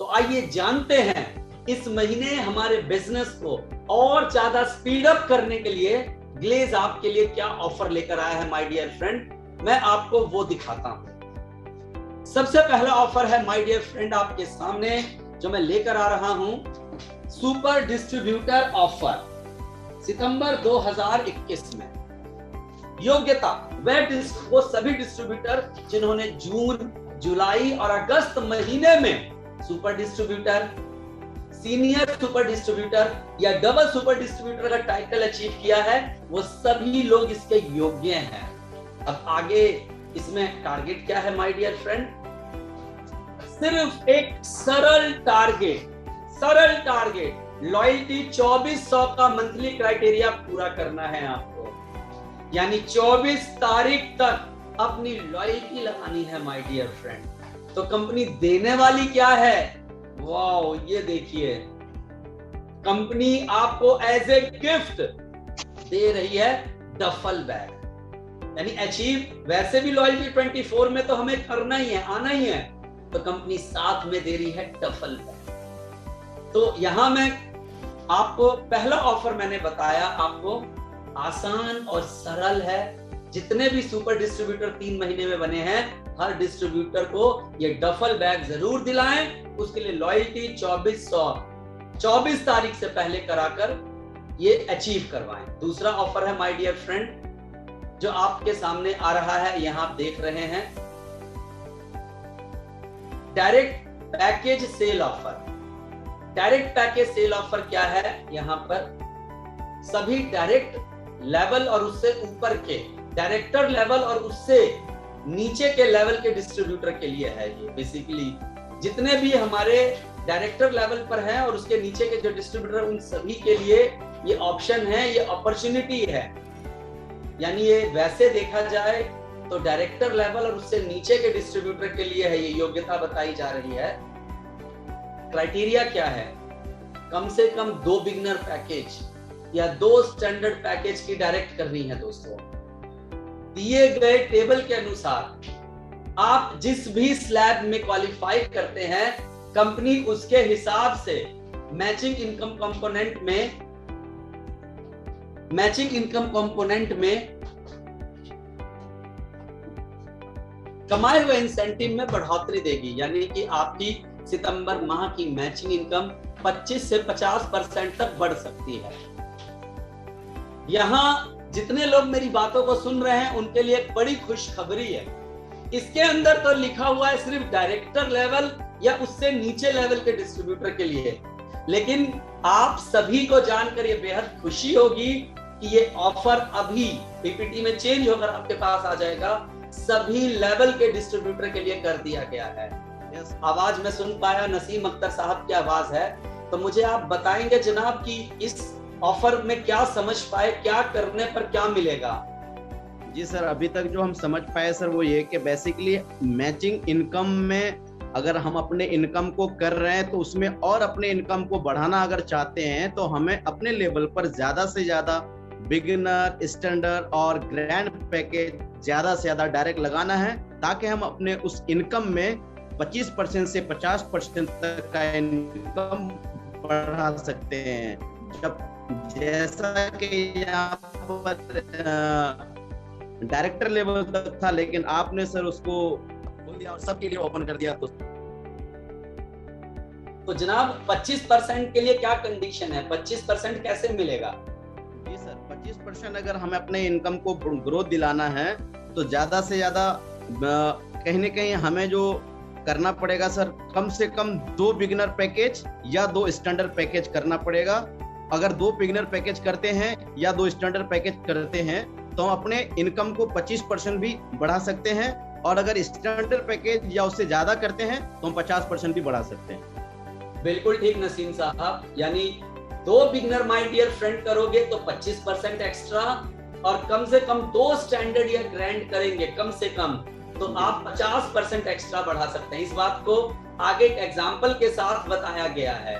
तो आइए जानते हैं इस महीने हमारे बिजनेस को और ज्यादा स्पीड अप करने के लिए ग्लेज आपके लिए क्या ऑफर लेकर आया है माय डियर फ्रेंड। मैं आपको वो दिखाता हूं। सबसे पहला ऑफर है माय डियर फ्रेंड आपके सामने जो मैं लेकर आ रहा हूं, सुपर डिस्ट्रीब्यूटर ऑफर सितंबर 2021 में। योग्यता वो सभी डिस्ट्रीब्यूटर जिन्होंने जून, जुलाई और अगस्त महीने में super distributor, senior super distributor या डबल सुपर डिस्ट्रीब्यूटर का टाइटल अचीव किया है, वो सभी लोग इसके योग्य हैं। अब आगे इसमें टारगेट क्या है माय डियर फ्रेंड? सिर्फ एक सरल टारगेट लॉयल्टी 2400 का मंथली क्राइटेरिया पूरा करना है आपको, यानी 24 तारीख तक अपनी लॉयल्टी लगानी है माय डियर फ्रेंड। तो कंपनी देने वाली क्या है? वाओ, ये देखिए, कंपनी आपको एज ए गिफ्ट दे रही है डफल बैग। यानी अचीव वैसे भी लॉयल्टी 24 में तो हमें करना ही है, आना ही है, तो कंपनी साथ में दे रही है डफल बैग। तो यहां मैं आपको पहला ऑफर मैंने बताया, आपको आसान और सरल है। जितने भी सुपर डिस्ट्रीब्यूटर 3 महीने में बने हैं, हर डिस्ट्रीब्यूटर को ये डफल बैग जरूर दिलाएं। उसके लिए लॉयल्टी 24 तारीख से पहले कराकर ये अचीव करवाएं। दूसरा ऑफर है माय डियर फ्रेंड जो आपके सामने आ रहा है, यहां आप देख रहे हैं, direct package cell offer. Direct package cell offer क्या है? यहां पर सभी डायरेक्ट लेवल और उससे ऊपर के डायरेक्टर लेवल और उससे नीचे के लेवल के डिस्ट्रीब्यूटर के लिए है। ये बेसिकली जितने भी हमारे डायरेक्टर लेवल पर हैं और उसके नीचे के जो डिस्ट्रीब्यूटर, उन सभी के लिए ये ऑप्शन है, ये अपॉर्चुनिटी है। यानी ये वैसे देखा जाए तो डायरेक्टर लेवल और उससे नीचे के डिस्ट्रीब्यूटर के लिए है, ये योग्यता बताई जा रही है। क्राइटेरिया क्या है? कम से कम 2 बिगिनर पैकेज या 2 स्टैंडर्ड पैकेज की डायरेक्ट करनी है दोस्तों। दिए गए टेबल के अनुसार आप जिस भी स्लैब में क्वालिफाई करते हैं, कंपनी उसके हिसाब से मैचिंग इनकम कंपोनेंट में कमाए हुए इंसेंटिव में बढ़ोतरी देगी। यानी कि आपकी सितंबर माह की मैचिंग इनकम 25 से 50% तक बढ़ सकती है। यहां जितने लोग मेरी बातों को सुन रहे हैं उनके लिए एक बड़ी खुशखबरी है। इसके अंदर तो लिखा हुआ है सिर्फ डायरेक्टर लेवल या उससे नीचे लेवल के डिस्ट्रीब्यूटर के लिए, लेकिन आप सभी को जानकर ये बेहद खुशी होगी कि ये ऑफर अभी पीपीटी में चेंज होकर आपके पास आ जाएगा। सभी लेवल के डिस्ट्रीब्यूटर के लिए कर दिया गया है। आवाज में सुन पाया नसीम अख्तर साहब की आवाज है, तो मुझे आप बताएंगे जनाब कि इस ऑफर में क्या समझ पाए, क्या करने पर क्या मिलेगा? जी सर, अभी तक जो हम समझ पाए सर वो ये कि बेसिकली मैचिंग इनकम में अगर हम अपने इनकम को कर रहे हैं तो उसमें और अपने इनकम को बढ़ाना अगर चाहते हैं तो हमें अपने लेवल पर ज्यादा से ज्यादा बिगिनर, स्टैंडर्ड और ग्रैंड पैकेज ज्यादा से ज्यादा डायरेक्ट लगाना है, ताकि हम अपने उस इनकम में 25% से 50% तक का इनकम बढ़ा सकते हैं। जब जैसा कि यहाँ पर डायरेक्टर लेवल तक था, लेकिन आपने सर उसको बोल दिया और सबके लिए ओपन कर दिया। तो जनाब 25% के लिए क्या कंडीशन है? 25% कैसे मिलेगा? जी सर, 25% अगर हमें अपने इनकम को ग्रोथ दिलाना है तो ज्यादा से ज्यादा कहीं ना कहीं हमें जो करना पड़ेगा सर, कम से कम 2 बिगिनर पैकेज या 2 स्टैंडर्ड पैकेज करना पड़ेगा। अगर 2 बिगिनर पैकेज करते हैं या 2 स्टैंडर्ड पैकेज करते हैं तो हम अपने इनकम को 25% भी बढ़ा सकते हैं, और अगर स्टैंडर्ड पैकेज या उससे ज्यादा करते हैं तो हम 50% भी बढ़ा सकते हैं। बिल्कुल ठीक नसीम साहब, यानी 2 बिगिनर माय डियर फ्रेंड करोगे तो 25% एक्स्ट्रा, और कम से कम 2 स्टैंडर्ड या ग्रैंड करेंगे कम से कम तो आप 50% एक्स्ट्रा बढ़ा सकते हैं। इस बात को आगे एक एग्जाम्पल के साथ बताया गया है।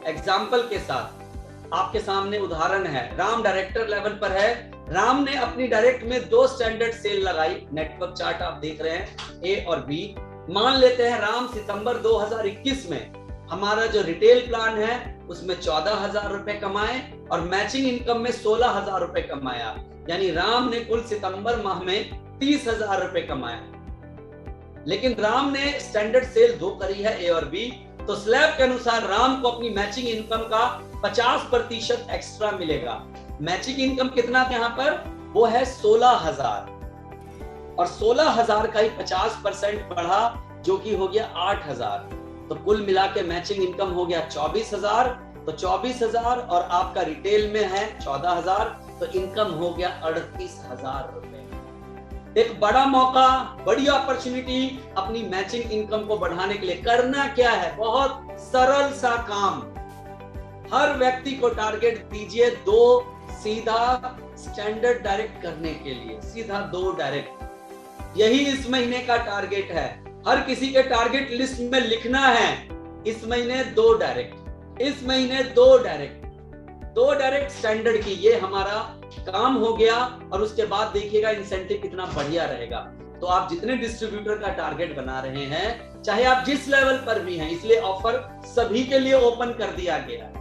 एग्जाम्पल के साथ आपके सामने उदाहरण है। राम डायरेक्टर लेवल पर है, राम ने अपनी डायरेक्ट में 2 स्टैंडर्ड सेल लगाई। नेटवर्क चार्ट आप देख रहे हैं, ए और बी। मान लेते हैं राम सितंबर 2021 में हमारा जो रिटेल प्लान है उसमें 14,000 रुपए कमाए और मैचिंग इनकम में 16,000 रुपए कमाया, यानी राम ने कुल सितंबर माह में 30,000 रुपए कमाया। लेकिन राम ने स्टैंडर्ड सेल 2 करी है, ए और बी, तो स्लैब के अनुसार राम को अपनी मैचिंग इनकम का 50% एक्स्ट्रा मिलेगा। मैचिंग इनकम कितना था यहाँ पर, वो है 16,000 और 16,000 का ही 50% बढ़ा जो कि हो गया 8,000, तो कुल मिला के मैचिंग इनकम हो गया 24,000। तो 24,000 और आपका रिटेल में है 14,000, तो इनकम हो गया 38,000 रुपए। एक बड़ा मौका, बड़ी अपॉर्चुनिटी अपनी मैचिंग इनकम को बढ़ाने के लिए। करना क्या है, बहुत सरल सा काम। हर व्यक्ति को टारगेट दीजिए 2 सीधा स्टैंडर्ड डायरेक्ट करने के लिए, सीधा 2 डायरेक्ट। यही इस महीने का टारगेट है। हर किसी के टारगेट लिस्ट में लिखना है इस महीने 2 डायरेक्ट, इस महीने 2 डायरेक्ट स्टैंडर्ड की। ये हमारा काम हो गया और उसके बाद देखिएगा इंसेंटिव कितना बढ़िया रहेगा। तो आप जितने डिस्ट्रीब्यूटर का टारगेट बना रहे हैं, चाहे आप जिस लेवल पर भी हैं, इसलिए ऑफर सभी के लिए ओपन कर दिया गया है,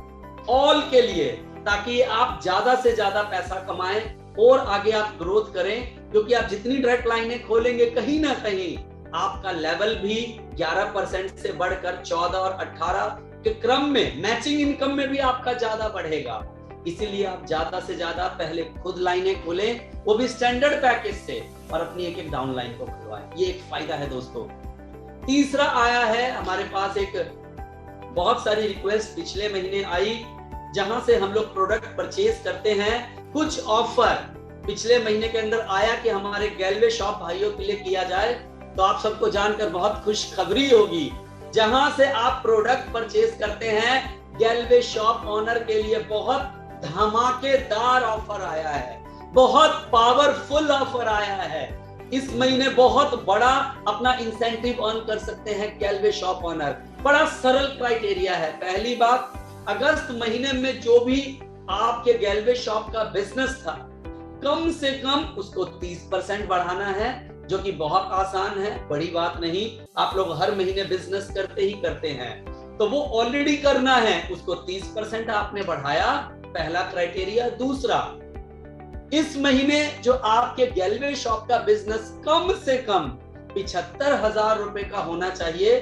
ऑल के लिए, ताकि आप ज्यादा से ज्यादा पैसा कमाएं और आगे आप ग्रोथ करें। क्योंकि आप जितनी डायरेक्ट लाइनें खोलेंगे, कहीं ना कहीं आपका लेवल भी 11% से बढ़कर 14 और 18 के क्रम में मैचिंग इनकम में भी आपका ज्यादा बढ़ेगा। इसीलिए आप ज्यादा से ज्यादा पहले खुद लाइनें खोलें, वो भी स्टैंडर्ड पैकेज से, और अपनी एक डाउन लाइन को खुलवाएं। ये एक फायदा है दोस्तों। तीसरा आया है हमारे पास, एक बहुत सारी रिक्वेस्ट पिछले महीने आई जहां से हम लोग प्रोडक्ट परचेज करते हैं। कुछ ऑफर पिछले महीने के अंदर आया कि हमारे गैलवे शॉप भाइयों के लिए किया जाए, तो आप सबको जानकर बहुत खुशखबरी होगी। जहां से आप प्रोडक्ट परचेज करते हैं, गैलवे शॉप ऑनर के लिए बहुत धमाकेदार ऑफर आया है, बहुत पावरफुल ऑफर आया है। इस महीने बहुत बड़ा अपना इंसेंटिव अर्न कर सकते हैं गैलवे शॉप ऑनर। बड़ा सरल क्राइटेरिया है। पहली बात, अगस्त महीने में जो भी आपके गैलवे शॉप का बिजनेस था, कम से कम उसको 30% बढ़ाना है, जो कि बहुत आसान है, बड़ी बात नहीं। आप लोग हर महीने बिजनेस करते ही करते हैं, तो वो ऑलरेडी करना है, उसको 30% आपने बढ़ाया, पहला क्राइटेरिया। दूसरा, इस महीने जो आपके गैलवे शॉप का बिजनेस कम से कम 75,000 रुपए का होना चाहिए।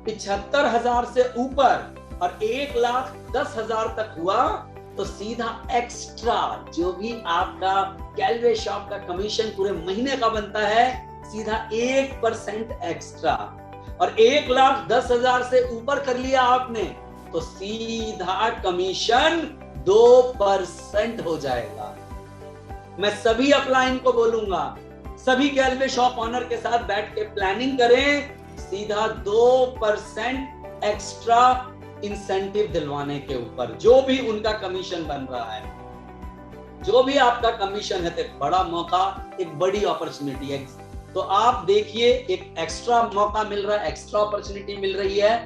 75,000 से ऊपर और 1,10,000 तक हुआ तो सीधा एक्स्ट्रा जो भी आपका गैलवे शॉप का कमीशन पूरे महीने का बनता है, सीधा 1% एक्स्ट्रा। और 1,10,000 से ऊपर कर लिया आपने तो सीधा कमीशन 2% हो जाएगा। मैं सभी अपलाइन को बोलूंगा, सभी गैलवे शॉप ऑनर के साथ बैठ के प्लानिंग करें, सीधा 2% एक्स्ट्रा इंसेंटिव दिलवाने के ऊपर, जो भी उनका कमीशन बन रहा है, जो भी आपका कमीशन है। तो एक बड़ा मौका, एक बड़ी अपॉर्चुनिटी है। तो आप देखिए, एक एक्स्ट्रा मौका मिल रहा है, एक्स्ट्रा अपॉर्चुनिटी मिल रही है।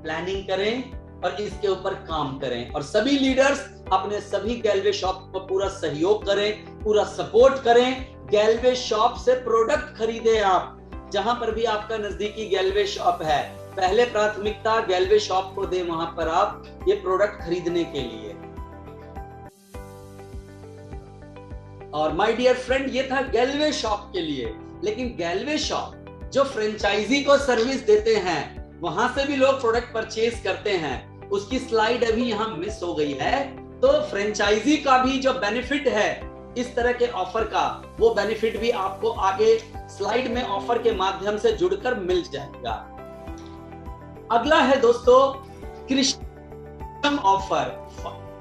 प्लानिंग करें और इसके ऊपर काम करें, और सभी लीडर्स अपने सभी गैलवे शॉप को पूरा सहयोग करें, पूरा सपोर्ट करें। गैलवे शॉप से प्रोडक्ट खरीदें। आप जहां पर भी आपका नजदीकी गैलवे शॉप है, पहले प्राथमिकता गैलवे शॉप को दें, वहां पर आप ये प्रोडक्ट खरीदने के लिए। और माय डियर फ्रेंड, ये था गैलवे शॉप के लिए। लेकिन गैलवे शॉप जो फ्रेंचाइजी को सर्विस देते हैं, वहां से भी लोग प्रोडक्ट परचेज करते हैं। उसकी स्लाइड अभी यहां मिस हो गई है। तो फ्रेंचाइजी का भी जो बेनिफिट है इस तरह के ऑफर का, वो बेनिफिट भी आपको आगे स्लाइड में ऑफर के माध्यम से जुड़कर मिल जाएगा। अगला है दोस्तों कृषम ऑफर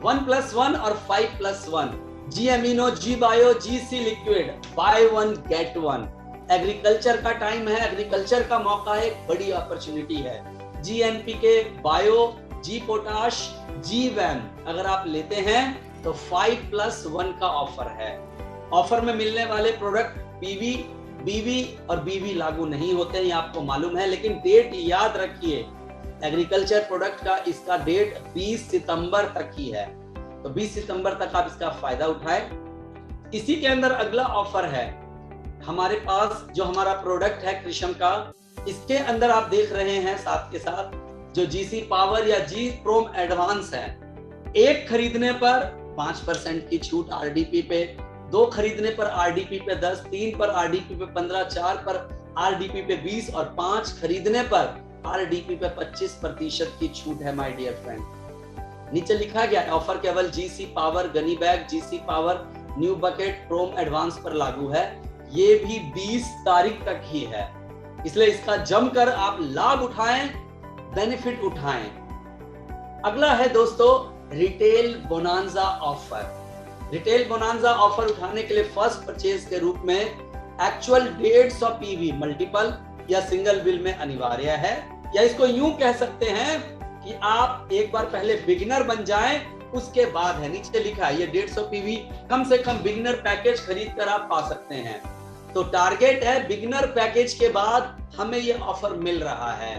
1+1 और 5+1, जी एमिनो, जी बायो, जी सी लिक्विड, बाय 1 गेट 1। एग्रीकल्चर का टाइम है, एग्रीकल्चर का मौका है, एक बड़ी अपॉर्चुनिटी है। जी एनपीके, बायो, जी पोटाश, जी वैम अगर आप लेते हैं तो 5+1 का ऑफर है। ऑफर में मिलने वाले प्रोडक्ट पीवी, बीवी और बीवी लागू नहीं होते हैं, ये आपको मालूम है। लेकिन डेट याद रखिए, एग्रीकल्चर प्रोडक्ट का इसका डेट 20 सितंबर तक ही है, तो 20 सितंबर तक आप इसका फायदा उठाएं। इसी के अंदर अगला ऑफर है हमारे पास, जो हमारा प्रोडक्ट है कृषम का, इसके अंदर आप देख रहे हैं साथ के साथ जो जीसी पावर या जी प्रोम एडवांस है, एक खरीदने पर 5% की छूट आरडीपी पे, 2 खरीदने पर आरडीपी पे 10, 3 पर आरडीपी पे 15, 4 पर आरडीपी पे 20 और 5 खरीदने पर आरडीपी पे 25% की छूट है माय डियर फ्रेंड। नीचे लिखा गया ऑफर केवल GC power gunny bag, GC power new bucket prom advance पर लागू है। ये भी 20 तारीख तक ही है, इसलिए इसका जमकर आप लाभ उठाएं, बेनिफिट उठाएं। अगला है दोस्तों retail bonanza offer. Retail bonanza offer उठाने के लिए फर्स्ट परचेज के रूप में एक्चुअल 150 पीवी मल्टीपल या सिंगल बिल में अनिवार्य है, या इसको यूं कह सकते हैं कि आप एक बार पहले बिगिनर बन जाएं, उसके बाद है, नीचे लिखा है ये 150 पीवी कम से कम बिगिनर पैकेज खरीद कर आप पा सकते हैं। तो टारगेट है बिगिनर पैकेज के बाद हमें ये ऑफर मिल रहा है।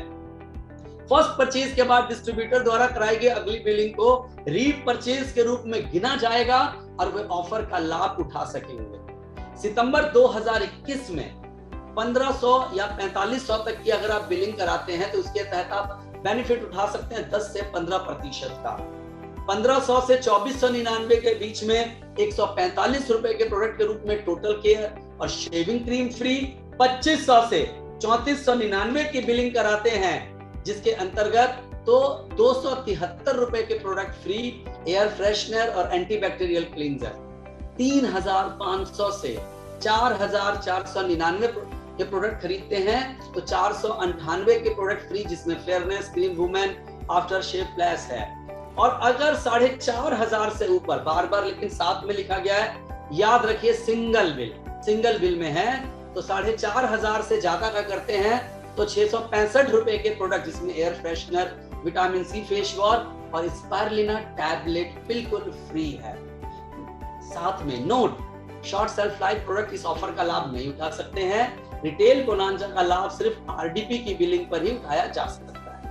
फर्स्ट परचेज के बाद डिस्ट्रीब्यूटर द्वारा कराई गई अगली बिलिंग को रीपरचेज के रूप में गिना जाएगा और वे ऑफर का लाभ उठा सकेंगे। सितंबर 2021 में 1500 या 4500 तक की अगर आप बिलिंग कराते हैं तो उसके तहत आप बेनिफिट उठा सकते हैं 10 से 15% का। 1500 से 2499 के बीच में 145 रुपए के प्रोडक्ट के रूप में टोटल केयर और शेविंग क्रीम फ्री। 2500 से 3499 की बिलिंग कराते हैं जिसके अंतर्गत तो 273 रुपए के प्रोडक्ट फ्री, एयर फ्रेशनर और एंटीबैक्टीरियल क्लींजर। 3500 से 4499 के प्रोडक्ट खरीदते हैं तो 498 के प्रोडक्ट फ्री जिसमें fairness cream women after shave plus है। और अगर 4500 से ऊपर, बार बार लेकिन साथ में लिखा गया है, याद रखिए सिंगल बिल में है तो 4500 से ज्यादा का करते हैं तो 665 रुपए के प्रोडक्ट जिसमें air freshener, vitamin C face wash और स्पायरुलिना टैबलेट बिल्कुल फ्री है। साथ में note, short shelf life product इस ऑफर का लाभ नहीं उठा सकते हैं। रिटेल बोनांजा का लाभ सिर्फ आरडीपी की बिलिंग पर ही उठाया जा सकता है।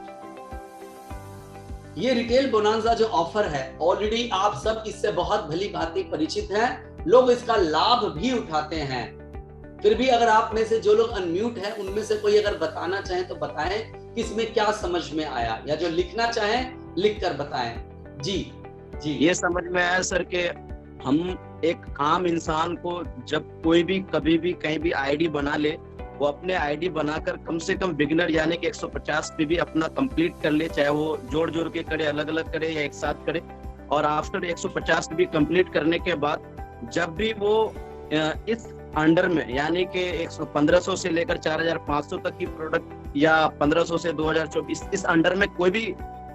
ये रिटेल बोनांजा जो ऑफर है, ऑलरेडी आप सब इससे बहुत भली भांति परिचित हैं, लोग इसका लाभ भी उठाते हैं। फिर भी अगर आप में से जो लोग अनम्यूट हैं उनमें से कोई अगर बताना चाहें तो बताएं कि इसमें क्या समझ में आया, या जो लिखना चाहें लिख कर बताएं। जी ये समझ में आया सर कि हम एक आम इंसान को जब कोई भी कभी भी कहीं भी आईडी बना ले, वो अपने आईडी बनाकर कम से कम बिगिनर यानी कि 150 पे भी अपना कंप्लीट कर ले, चाहे वो जोड़ के करे, अलग अलग करे या एक साथ करे। और आफ्टर 150 भी कंप्लीट करने के बाद जब भी वो इस अंडर में यानी कि 1500 से लेकर 4500 तक की प्रोडक्ट या 1500 से 2024 इस अंडर में कोई भी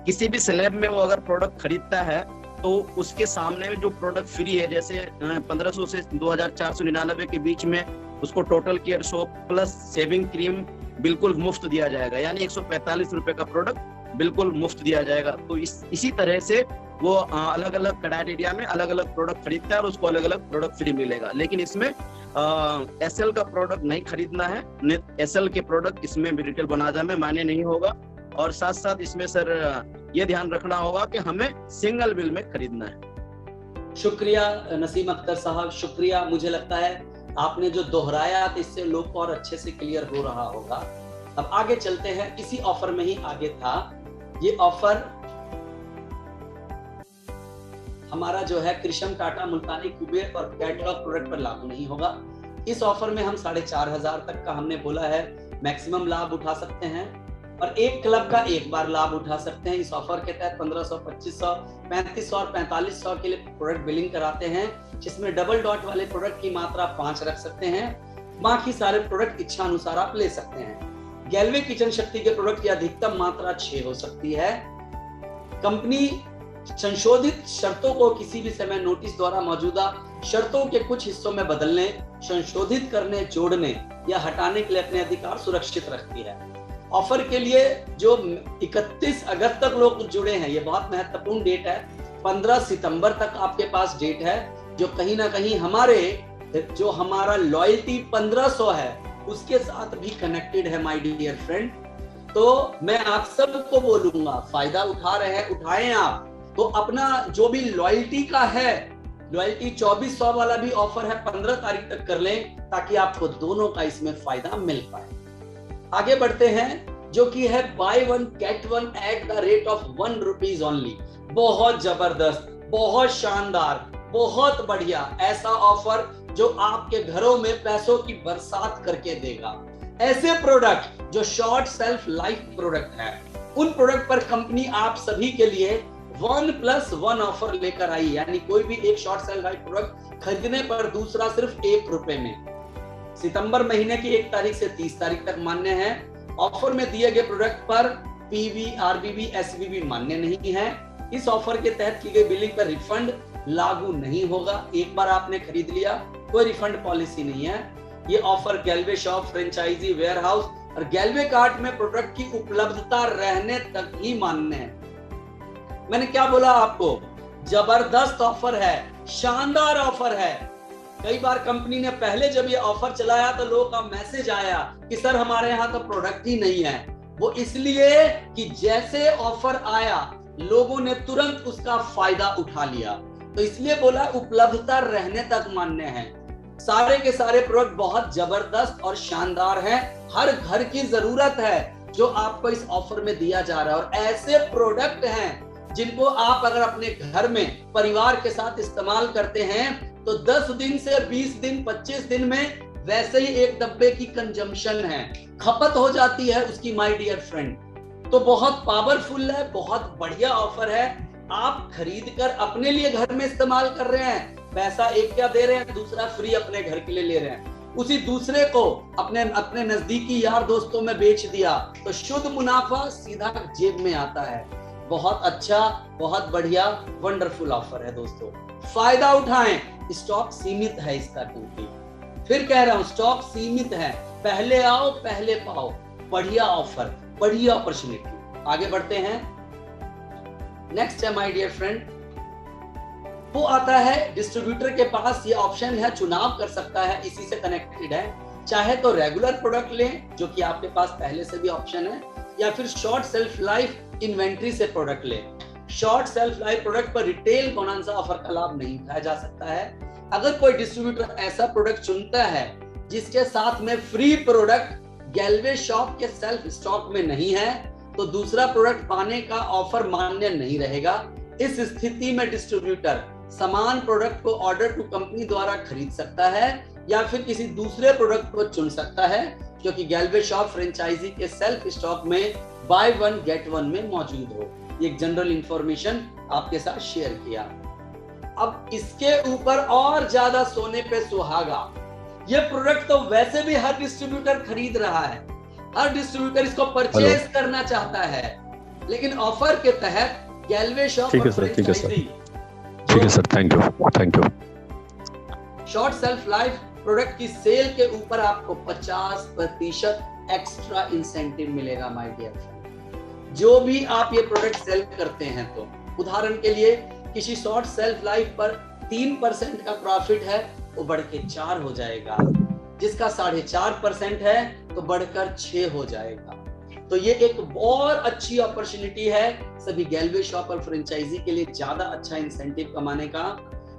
किसी भी स्लैब में वो अगर प्रोडक्ट खरीदता है तो उसके सामने जो प्रोडक्ट फ्री है, जैसे 1500 से 2499 के बीच में उसको total care soap plus shaving cream बिल्कुल मुफ्त दिया जाएगा, यानी 145 रुपए का प्रोडक्ट बिल्कुल मुफ्त दिया जाएगा। तो इसी तरह से वो अलग अलग क्राइटेरिया में अलग अलग प्रोडक्ट खरीदता है और उसको अलग अलग प्रोडक्ट फ्री मिलेगा। लेकिन इसमें एसएल का प्रोडक्ट नहीं खरीदना है, एसएल के प्रोडक्ट इसमें रिटेल बोनांजा में मान्य नहीं होगा। और साथ साथ इसमें सर ये ध्यान रखना होगा कि हमें सिंगल बिल में खरीदना है। शुक्रिया नसीम अख्तर साहब, शुक्रिया। मुझे लगता है आपने जो दोहराया तो इससे लोग को और अच्छे से क्लियर हो रहा होगा। अब आगे चलते हैं, इसी ऑफर में ही आगे था। ये ऑफर हमारा जो है कृष्ण टाटा मुल्तानी कुबेर और कैटलॉग प्रोडक्ट पर लागू नहीं होगा। इस ऑफर में हम 4500 तक का हमने बोला है मैक्सिमम लाभ उठा सकते हैं और एक क्लब का एक बार लाभ उठा सकते हैं। इस ऑफर के तहत 1500, 2500, 3500 और 4500 के लिए प्रोडक्ट बिलिंग कराते हैं, जिसमें डबल डॉट वाले प्रोडक्ट की मात्रा 5 रख सकते हैं। बाकी सारे प्रोडक्ट इच्छा अनुसार आप ले सकते हैं। गैल्वे किचन शक्ति के प्रोडक्ट की अधिकतम मात्रा 6 हो सकती है। कंपनी संशोधित शर्तों को किसी भी समय नोटिस द्वारा मौजूदा शर्तों के कुछ हिस्सों में बदलने, संशोधित करने, जोड़ने या हटाने के लिए अपने अधिकार सुरक्षित रखती है। ऑफर के लिए जो 31 अगस्त तक लोग जुड़े हैं, ये बहुत महत्वपूर्ण डेट है। 15 सितंबर तक आपके पास डेट है, जो कहीं ना कहीं जो हमारा लॉयल्टी 1500 है उसके साथ भी कनेक्टेड है माय डियर फ्रेंड। तो मैं आप सबको बोलूंगा, फायदा उठा रहे हैं, उठाएं आप। तो अपना जो भी लॉयल्टी का है, लॉयल्टी 2400 वाला भी ऑफर है, 15 तारीख तक कर लें ताकि आपको दोनों का इसमें फायदा मिल पाए। आगे बढ़ते हैं, जो कि है by one get one at the rate of ₹1 only. बहुत जबरदस्त, बहुत शानदार, बहुत बढ़िया ऐसा ऑफर जो आपके घरों में पैसों की बरसात करके देगा। ऐसे प्रोडक्ट जो शॉर्ट सेल्फ लाइफ प्रोडक्ट है, उन प्रोडक्ट पर कंपनी आप सभी के लिए 1+1 ऑफर लेकर आई। यानी कोई भी एक शॉर्ट सेल्फ लाइफ प्रोडक्ट खरीदने पर दूसरा सिर्फ ₹1 में। सितंबर महीने की 1 तारीख से 30 तारीख तक मान्य है। ऑफर में दिए गए प्रोडक्ट पर पीवी, आरबीबी, एसबीबी मान्य नहीं है। इस ऑफर के तहत की गई बिलिंग पर रिफंड लागू नहीं होगा। एक बार आपने खरीद लिया, कोई रिफंड पॉलिसी नहीं है। ये ऑफर गैलवे शॉप, फ्रेंचाइजी, वेयरहाउस और गैलवे कार्ट में प्रोडक्ट की उपलब्धता रहने तक ही मान्य है। मैंने क्या बोला आपको? जबरदस्त ऑफर है, शानदार ऑफर है। कई बार कंपनी ने पहले जब ये ऑफर चलाया तो लोगों का मैसेज आया कि सर हमारे यहाँ तो प्रोडक्ट ही नहीं है। वो इसलिए कि जैसे ऑफर आया लोगों ने तुरंत उसका फायदा उठा लिया। तो इसलिए बोला उपलब्धता रहने तक मान्य है। सारे के सारे प्रोडक्ट बहुत जबरदस्त और शानदार हैं। हर घर की जरूरत है जो आपको इस ऑफर में दिया जा रहा है। और ऐसे प्रोडक्ट हैं जिनको आप अगर अपने घर में परिवार के साथ इस्तेमाल करते हैं तो 10 दिन से 20 दिन, 25 दिन में वैसे ही एक डब्बे की कंजम्पशन है, खपत हो जाती है उसकी, माय डियर फ्रेंड। तो बहुत पावरफुल है, बहुत बढ़िया ऑफर है। आप खरीद कर अपने लिए घर में इस्तेमाल कर रहे हैं, पैसा एक क्या दे रहे हैं, दूसरा फ्री अपने घर के लिए ले रहे हैं। उसी दूसरे को अपने नजदीकी यार दोस्तों में बेच दिया तो शुद्ध मुनाफा सीधा जेब में आता है। बहुत अच्छा, बहुत बढ़िया, वंडरफुल ऑफर है दोस्तों, फायदा उठाएं। स्टॉक सीमित है इसका, क्योंकि फिर कह रहा हूं स्टॉक सीमित है। पहले आओ पहले पाओ, बढ़िया ऑफर, बढ़िया अपॉर्चुनिटी। आगे बढ़ते हैं। नेक्स्ट है माय डियर फ्रेंड, वो आता है डिस्ट्रीब्यूटर के पास ये ऑप्शन है, चुनाव कर सकता है, इसी से कनेक्टेड है। चाहे तो रेगुलर प्रोडक्ट लें जो कि आपके पास पहले से भी ऑप्शन है, या फिर शॉर्ट सेल्फ लाइफ इन्वेंट्री से प्रोडक्ट लें। शॉर्ट सेल्फ लाइफ प्रोडक्ट पर रिटेल बोनंजा ऑफर का लाभ नहीं उठाया जा सकता है। अगर कोई डिस्ट्रीब्यूटर ऐसा प्रोडक्ट चुनता है जिसके साथ में फ्री प्रोडक्ट गैलवे शॉप के सेल्फ स्टॉक में नहीं है तो दूसरा प्रोडक्ट पाने का ऑफर मान्य नहीं रहेगा। इस स्थिति में डिस्ट्रीब्यूटर समान प्रोडक्ट को ऑर्डर टू कंपनी द्वारा खरीद सकता है या फिर किसी दूसरे प्रोडक्ट को चुन सकता है क्योंकि गैलवे शॉप फ्रेंचाइजी के सेल्फ स्टॉक में बाय वन गेट वन में मौजूद हो। एक जनरल इंफॉर्मेशन आपके साथ शेयर किया। अब इसके ऊपर और ज्यादा सोने पे सुहागा, ये प्रोडक्ट तो वैसे भी हर डिस्ट्रीब्यूटर खरीद रहा है, हर डिस्ट्रीब्यूटर इसको परचेज करना चाहता है, लेकिन ऑफर के तहत गैलवे शॉप और फ्रेंचाइजी, ठीक है sir, thank you. Short shelf life product की सेल के ऊपर आपको 50% एक्स्ट्रा इंसेंटिव मिलेगा माय डियर फ्रेंड। जो भी आप ये प्रोडक्ट सेल करते हैं, तो उदाहरण के लिए किसी शॉर्ट सेल्फ लाइफ पर 3% का प्रॉफिट है वो बढ़ के 4 हो जाएगा, जिसका 4.5% है तो बढ़कर 6 हो जाएगा। तो ये एक बहुत अच्छी अपॉर्चुनिटी है सभी गैलवे शॉप और फ्रेंचाइजी के लिए, ज्यादा अच्छा इंसेंटिव कमाने का।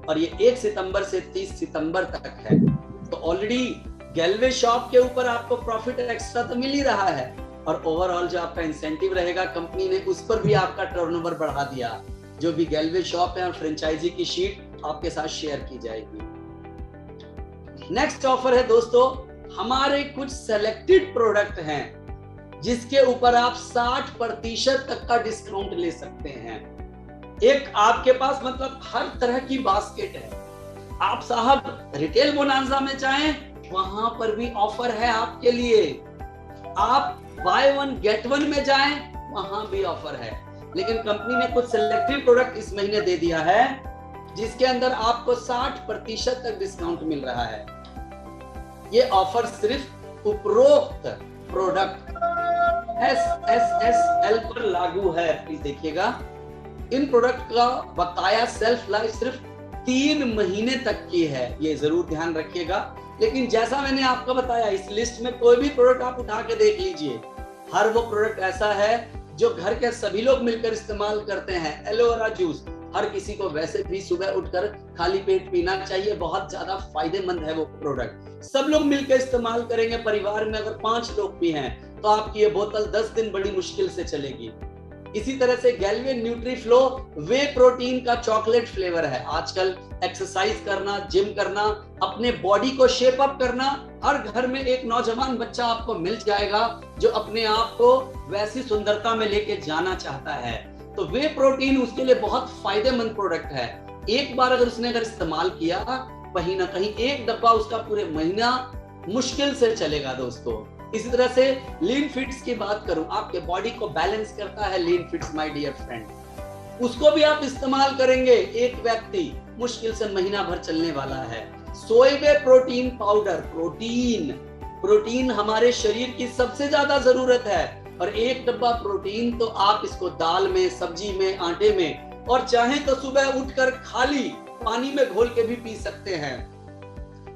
और ये 1 सितंबर से 30 सितंबर तक है। तो ऑलरेडी गैलवे शॉप के ऊपर आपको प्रॉफिट एक्स्ट्रा तो मिल ही रहा है और ओवरऑल जो आपका इंसेंटिव रहेगा कंपनी ने उस पर भी आपका टर्नओवर बढ़ा दिया। जो भी गैलवे शॉप है और फ्रेंचाइजी की शीट आपके साथ शेयर की जाएगी। नेक्स्ट ऑफर है दोस्तों, हमारे कुछ सेलेक्टेड प्रोडक्ट हैं जिसके ऊपर आप 60% तक का डिस्काउंट ले सकते हैं। एक आपके पास मतलब हर तरह की बास्केट है। आप साहब रिटेल बोनांजा में चाहें वहां पर भी ऑफर है आपके लिए। आप बाय वन गेट वन में जाएं वहां भी ऑफर है। लेकिन कंपनी ने कुछ सिलेक्टिव प्रोडक्ट इस महीने दे दिया है जिसके अंदर आपको 60% तक डिस्काउंट मिल रहा है। ये ऑफर सिर्फ उपरोक्त प्रोडक्ट SSSL पर लागू है। प्लीज देखिएगा, इन प्रोडक्ट का बकाया सेल्फ लाइफ सिर्फ 3 महीने तक की है, ये जरूर ध्यान रखिएगा। लेकिन जैसा मैंने आपको बताया, इस लिस्ट में कोई भी प्रोडक्ट आप उठा के देख लीजिए, हर वो प्रोडक्ट ऐसा है जो घर के सभी लोग मिलकर इस्तेमाल करते हैं। एलोवेरा जूस हर किसी को वैसे भी सुबह उठकर खाली पेट पीना चाहिए, बहुत ज्यादा फायदेमंद है वो प्रोडक्ट। सब लोग मिलकर इस्तेमाल करेंगे। परिवार में अगर 5 लोग भी हैं तो आपकी ये बोतल 10 दिन बड़ी मुश्किल से चलेगी। इसी तरह से गैल्वे न्यूट्रीफ्लो वे प्रोटीन का चॉकलेट फ्लेवर है। आजकल एक्सरसाइज करना, जिम करना, अपने बॉडी को शेप अप करना, हर घर में एक नौजवान बच्चा आपको मिल जाएगा जो अपने आप को वैसी सुंदरता में लेके जाना चाहता है। तो वे प्रोटीन उसके लिए बहुत फायदेमंद प्रोडक्ट है। एक बार अगर उसने इस्तेमाल किया, कहीं ना कहीं एक डब्बा उसका पूरे महीना मुश्किल से चलेगा दोस्तों। इसी तरह से लीन फिट्स की बात करूं, आपके बॉडी को बैलेंस करता है लीन फिट्स माय डियर फ्रेंड, उसको भी आप इस्तेमाल करेंगे, एक व्यक्ति मुश्किल से महीना भर चलने वाला है। सोयाबे प्रोटीन पाउडर, प्रोटीन हमारे शरीर की सबसे ज्यादा जरूरत है, और एक डब्बा प्रोटीन तो आप इसको दाल में, सब्जी में, आटे में, और चाहे तो सुबह उठकर खाली पानी में घोल के भी पी सकते हैं।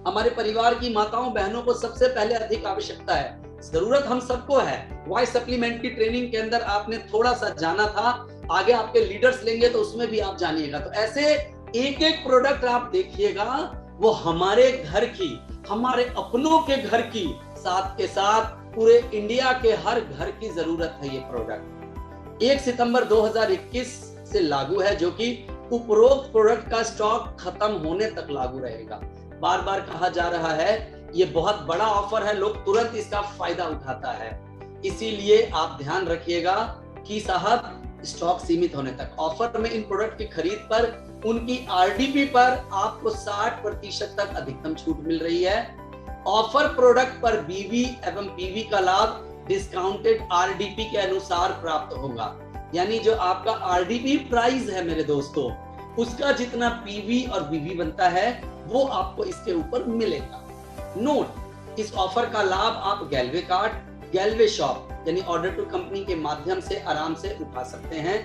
हमारे परिवार की माताओं बहनों को सबसे पहले अधिक आवश्यकता है, जरूरत हम सबको है। वाई सप्लीमेंट की ट्रेनिंग के अंदर आपने थोड़ा सा जाना था, आगे आपके लीडर्स लेंगे तो उसमें भी आप जानिएगा। तो ऐसे एक एक प्रोडक्ट आप देखिएगा, वो हमारे घर की, हमारे अपनों के घर की, साथ के साथ पूरे इंडिया के हर घर की जरूरत है। ये प्रोडक्ट 1 सितंबर 2021 से लागू है, जो कि उपरोक्त प्रोडक्ट का स्टॉक खत्म होने तक लागू रहेगा। बार बार कहा जा रहा है ये बहुत बड़ा ऑफर है, लोग तुरंत इसका फायदा उठाता है, इसीलिए आप ध्यान रखिएगा कि साहब स्टॉक सीमित होने तक। ऑफर में इन प्रोडक्ट की खरीद पर उनकी आरडीपी पर आपको 60% तक अधिकतम छूट मिल रही है। ऑफर प्रोडक्ट पर बीवी एवं पीवी का लाभ डिस्काउंटेड आरडीपी के अनुसार प्राप्त होगा, यानी जो आपका आरडीपी प्राइस है मेरे दोस्तों, उसका जितना पीवी और बीवी बनता है वो आपको इसके ऊपर मिलेगा। नोट, इस ऑफर का लाभ आप गैल्वे कार्ड, गैल्वे शॉप यानी ऑर्डर टू कंपनी के माध्यम से आराम से उठा सकते हैं।